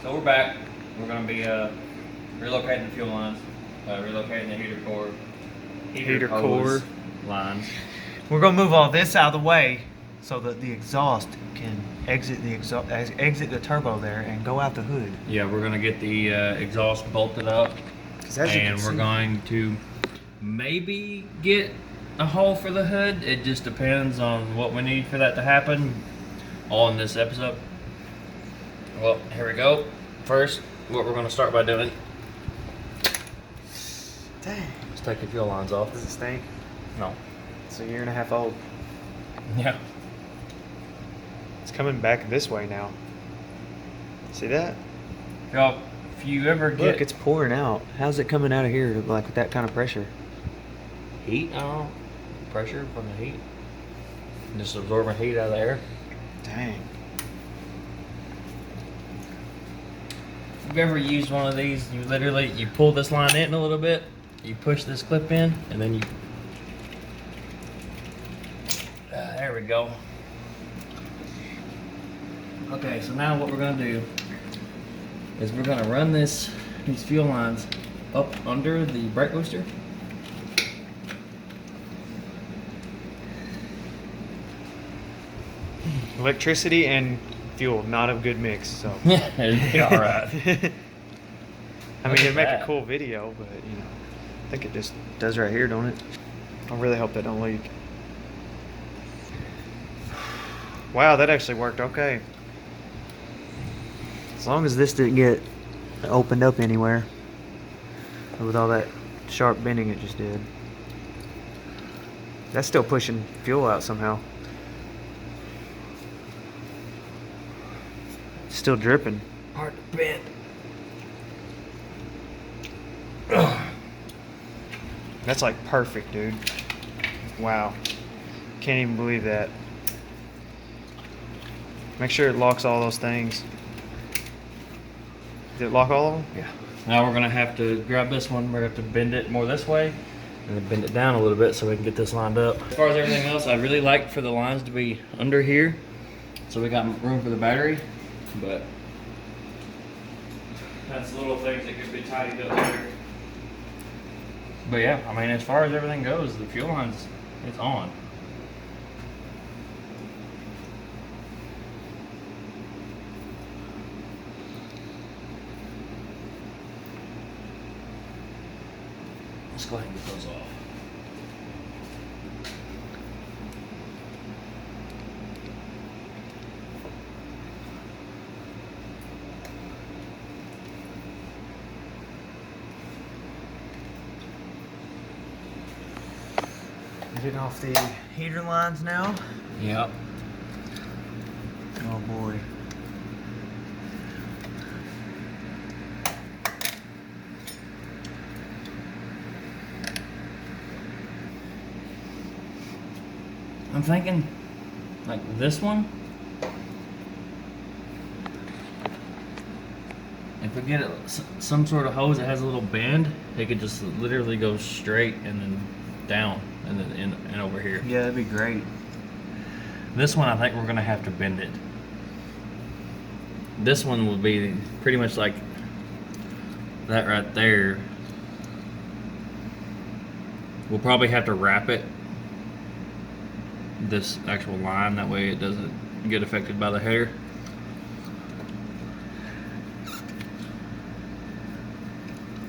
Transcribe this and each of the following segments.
So we're back. We're going to be relocating the fuel lines, relocating the heater core lines. We're gonna move all this out of the way so that the exhaust can exit the turbo there and go out the hood. Yeah, we're going to get the exhaust bolted up, and we're going to maybe get a hole for the hood. It just depends on what we need for that to happen. All in this episode. Well, here we go. First, what we're going to start by doing. Dang. Let's take the fuel lines off. Does it stink? No. It's a year and a half old. Yeah. It's coming back this way now. See that? Y'all, if you ever get... Look, it's pouring out. How's it coming out of here like with that kind of pressure? Heat, I don't know. Pressure from the heat. Just absorbing heat out of the air. Dang. If you've ever used one of these, you pull this line in a little bit, you push this clip in, and then you... there we go. Okay, so now what we're going to do is we're going to run these fuel lines up under the brake booster. Electricity and fuel, not a good mix. So Yeah, it'd be all right. I mean, it'd make a cool video, but you know, I think it just does right here, don't it? I really hope that don't leak. Wow, that actually worked okay. As long as this didn't get opened up anywhere with all that sharp bending it just did. That's still pushing fuel out somehow. Still dripping. Hard to bend. That's like perfect, dude. Wow. Can't even believe that. Make sure it locks all those things. Did it lock all of them? Yeah. Now we're going to have to grab this one. We're going to have to bend it more this way and then bend it down a little bit so we can get this lined up. As far as everything else, I really like for the lines to be under here so we got room for the battery, but that's little things that could be tidied up later. But yeah, I mean, as far as everything goes, the fuel lines, it's on. Let's go ahead and get those off. Getting off the heater lines now. Yep. Oh boy. I'm thinking like this one. If we get some sort of hose that has a little bend, it could just literally go straight and then down and then in and over here. Yeah, that'd be great. This one, I think we're gonna have to bend it. This one will be pretty much like that right there. We'll probably have to wrap it, this actual line, that way it doesn't get affected by the hair.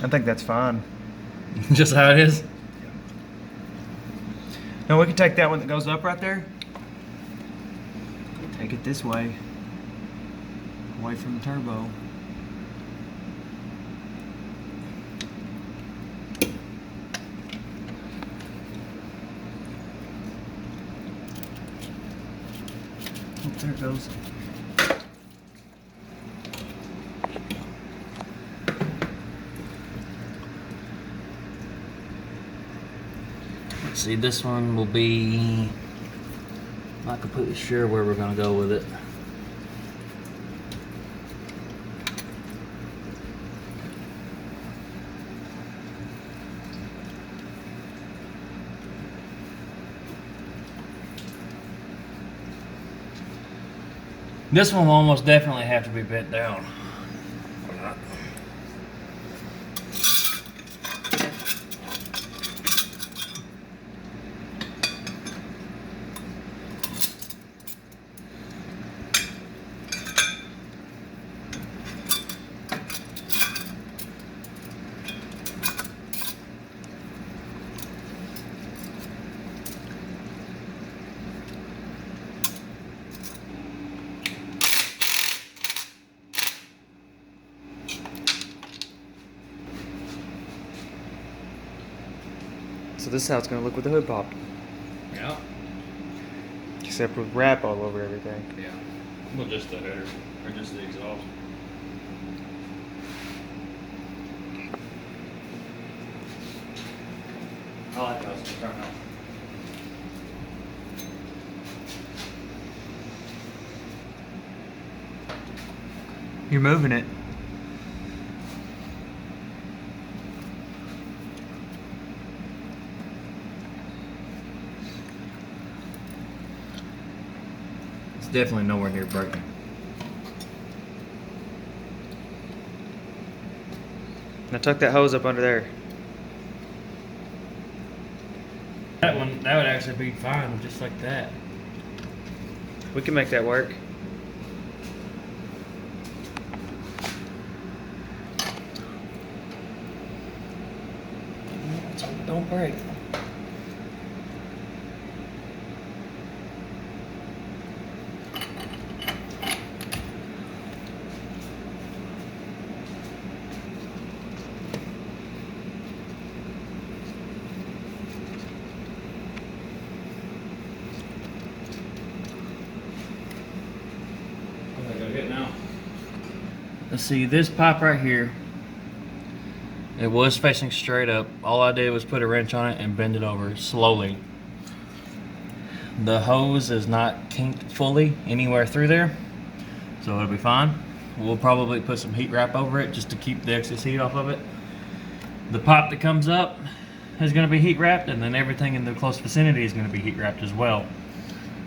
I think that's fine. Just how it is. Now we can take that one that goes up right there. Take it this way. Away from the turbo. Oh, there it goes. Let's see, this one will be, I'm not completely sure where we're going to go with it. This one will almost definitely have to be bent down. So this is how it's gonna look with the hood popped. Yeah. Except with wrap all over everything. Yeah. Well, just the header, or just the exhaust. I like how it's turn out. You're moving it. It's definitely nowhere near breaking. Now tuck that hose up under there. That would actually be fine, just like that. We can make that work. Don't break. Let's see, this pipe right here, it was facing straight up. All I did was put a wrench on it and bend it over slowly. The hose is not kinked fully anywhere through there, so it'll be fine. We'll probably put some heat wrap over it just to keep the excess heat off of it. The pipe that comes up is going to be heat wrapped, and then everything in the close vicinity is going to be heat wrapped as well.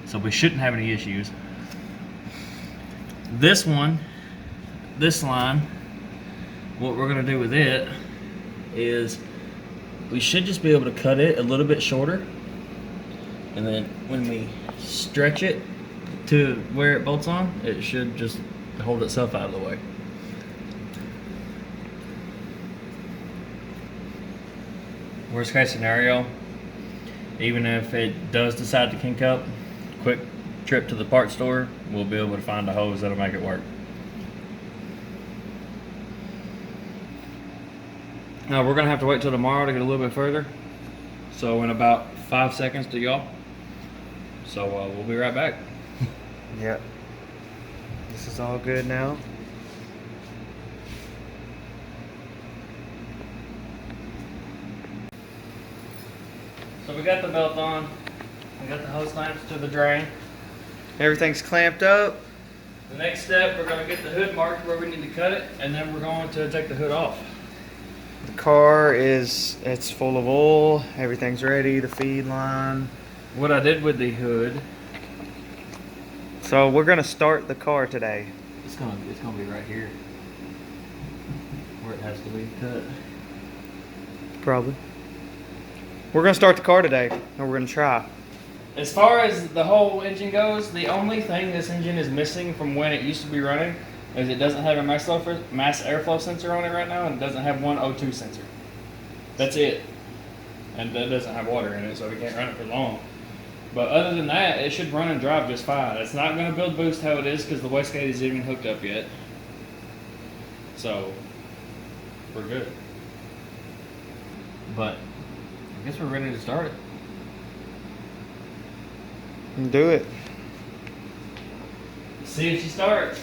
So we shouldn't have any issues. This one, this line, what we're going to do with it is we should just be able to cut it a little bit shorter, and then when we stretch it to where it bolts on, it should just hold itself out of the way. Worst case scenario, even if it does decide to kink up, quick trip to the parts store, we'll be able to find a hose that'll make it work. Now we're gonna have to wait till tomorrow to get a little bit further. So in about 5 seconds to y'all. So we'll be right back. Yep. This is all good now. So we got the belt on. We got the hose clamps to the drain. Everything's clamped up. The next step, we're gonna get the hood marked where we need to cut it, and then we're going to take the hood off. The car it's full of oil. Everything's ready. The feed line. What I did with the hood, So we're gonna start the car today. it's gonna be right here where it has to be cut. Probably. We're gonna start the car today, and we're gonna try. As far as the whole engine goes, the only thing this engine is missing from when it used to be running is it doesn't have a mass airflow sensor on it right now, and it doesn't have one O2 sensor. That's it. And that doesn't have water in it, so we can't run it for long. But other than that, it should run and drive just fine. It's not going to build boost how it is because the wastegate isn't even hooked up yet. So, we're good. But, I guess we're ready to start it. Do it. See if she starts.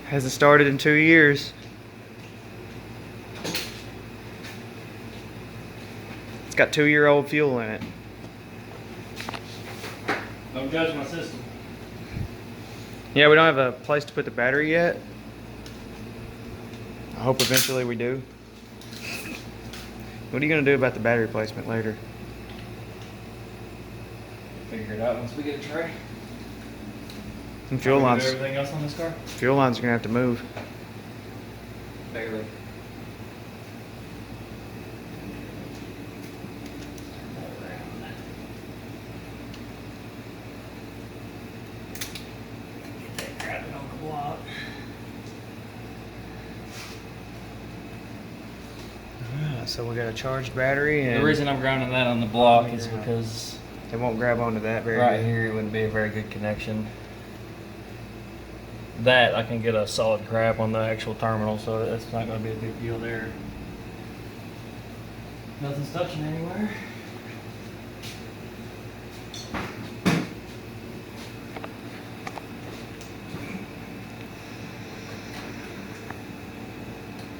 Hasn't started in 2 years. It's got 2-year-old fuel in it. Don't judge my system. Yeah, we don't have a place to put the battery yet. I hope eventually we do. What are you going to do about the battery placement later? Figure it out once we get a tray. And fuel lines. Everything else on this car? Fuel lines are going to have to move. Barely. So we got a charged battery, and The reason I'm grounding that on the block is because it won't grab onto that very right good. here it wouldn't be a very good connection. That I can get a solid grab on the actual terminal, so that's not going to be a big deal there. Nothing's touching anywhere.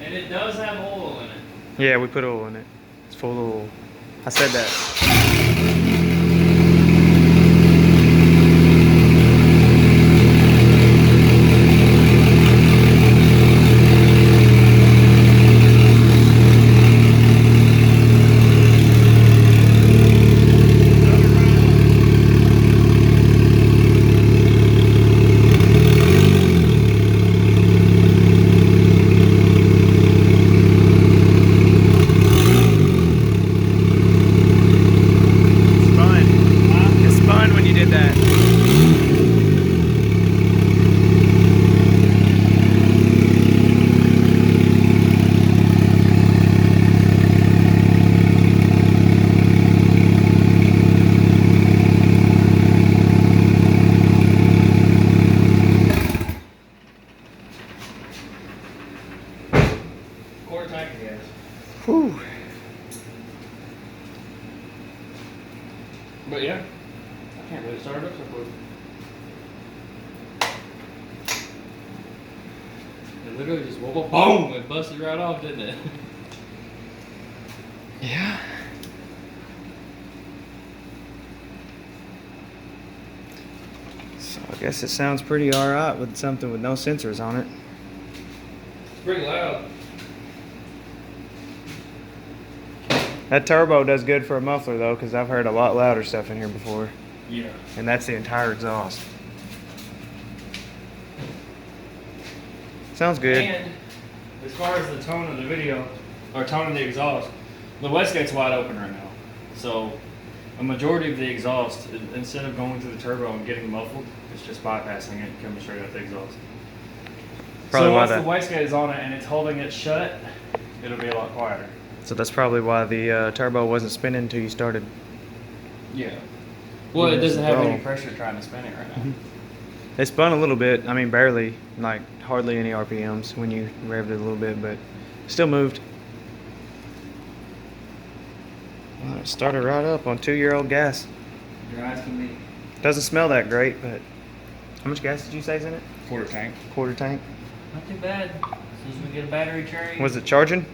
And it does have oil in it. Yeah, we put oil in it. It's full of oil. I said that. Quarter tank of gas. Whew. But yeah, I can't really start it up so quick. It literally just whoop, boom! It busted right off, didn't it? Yeah. So I guess it sounds pretty alright with something with no sensors on it. It's pretty loud. That turbo does good for a muffler though, because I've heard a lot louder stuff in here before. Yeah. And that's the entire exhaust. Sounds good. And as far as the tone of the video, or tone of the exhaust, the wastegate's wide open right now. So a majority of the exhaust, instead of going to the turbo and getting muffled, it's just bypassing it and coming straight out the exhaust. Probably so why once that. the wastegate is on it and it's holding it shut, it'll be a lot quieter. So that's probably why the turbo wasn't spinning until you started. Yeah. Well, it doesn't have Oh. any pressure trying to spin it right now. It spun a little bit. I mean, barely, like hardly any RPMs when you revved it a little bit, but still moved. Well, it started right up on 2-year-old gas. Dry as can be. Doesn't smell that great, but how much gas did you say is in it? Quarter tank. Quarter tank. Not too bad. As soon as we get a battery tray. Was it charging?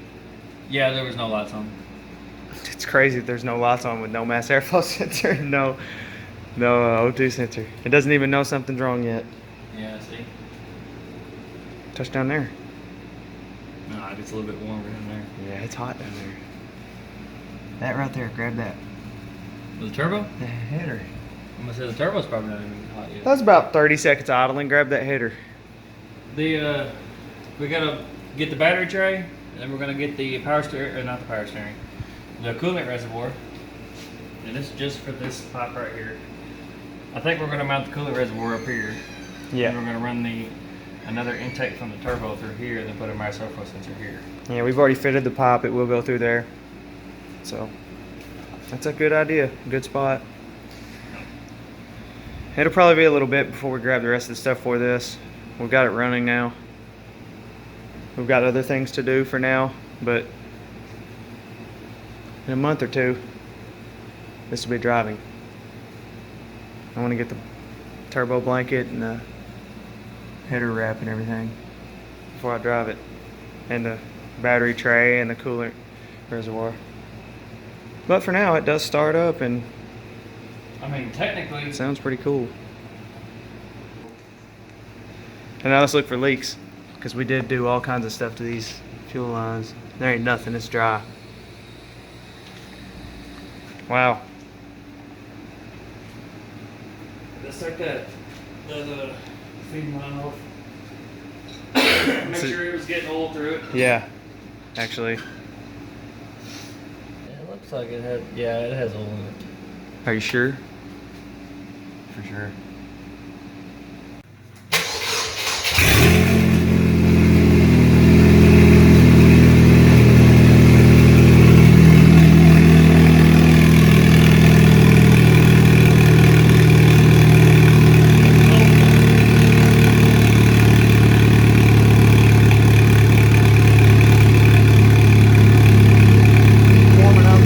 Yeah, there was no lights on. It's crazy that there's no lights on with no mass airflow sensor and no O2 sensor. It doesn't even know something's wrong yet. Yeah, see? Touch down there. No, it gets a little bit warmer in there. Yeah, it's hot down there. That right there, grab that. The turbo? The header. I'm gonna say the turbo's probably not even hot yet. That's about 30 seconds idling. Grab that header. We gotta get the battery tray, and then we're gonna get the power steering, or not the power steering, the coolant reservoir. And this is just for this pipe right here. I think we're gonna mount the coolant reservoir up here. Yeah. And we're gonna run another intake from the turbo through here, and then put a mass airflow sensor here. Yeah, we've already fitted the pipe. It will go through there. So that's a good idea. Good spot. It'll probably be a little bit before we grab the rest of the stuff for this. We've got it running now. We've got other things to do for now, but in a month or two, this will be driving. I want to get the turbo blanket and the header wrap and everything before I drive it, and the battery tray and the coolant reservoir. But for now, it does start up and I mean, technically, it sounds pretty cool. And now let's look for leaks, because we did do all kinds of stuff to these fuel lines. There ain't nothing, it's dry. Wow. let's take the feeding line off. Make sure it was getting oil through it. Yeah, actually. It looks like it had, yeah, it has oil in it. Are you sure? For sure. Warming up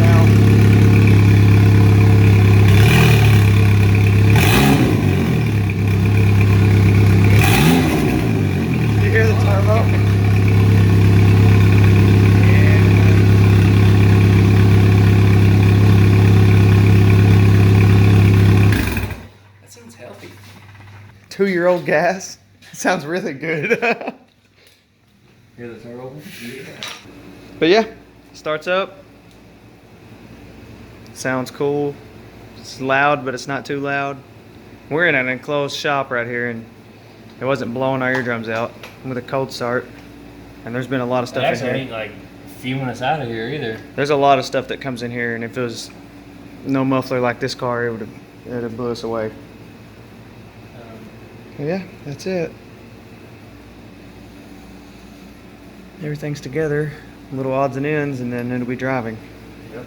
4-year-old gas. It sounds really good. Hear the turbo? Yeah. But yeah, starts up. Sounds cool. It's loud, but it's not too loud. We're in an enclosed shop right here, and it wasn't blowing our eardrums out with a cold start. And there's been a lot of stuff in Actually, here. ain't like fuming us out of here either. There's a lot of stuff that comes in here, and if it was no muffler like this car, it would have blew us away. But yeah, that's it. Everything's together, little odds and ends, and then it'll be driving. Yep.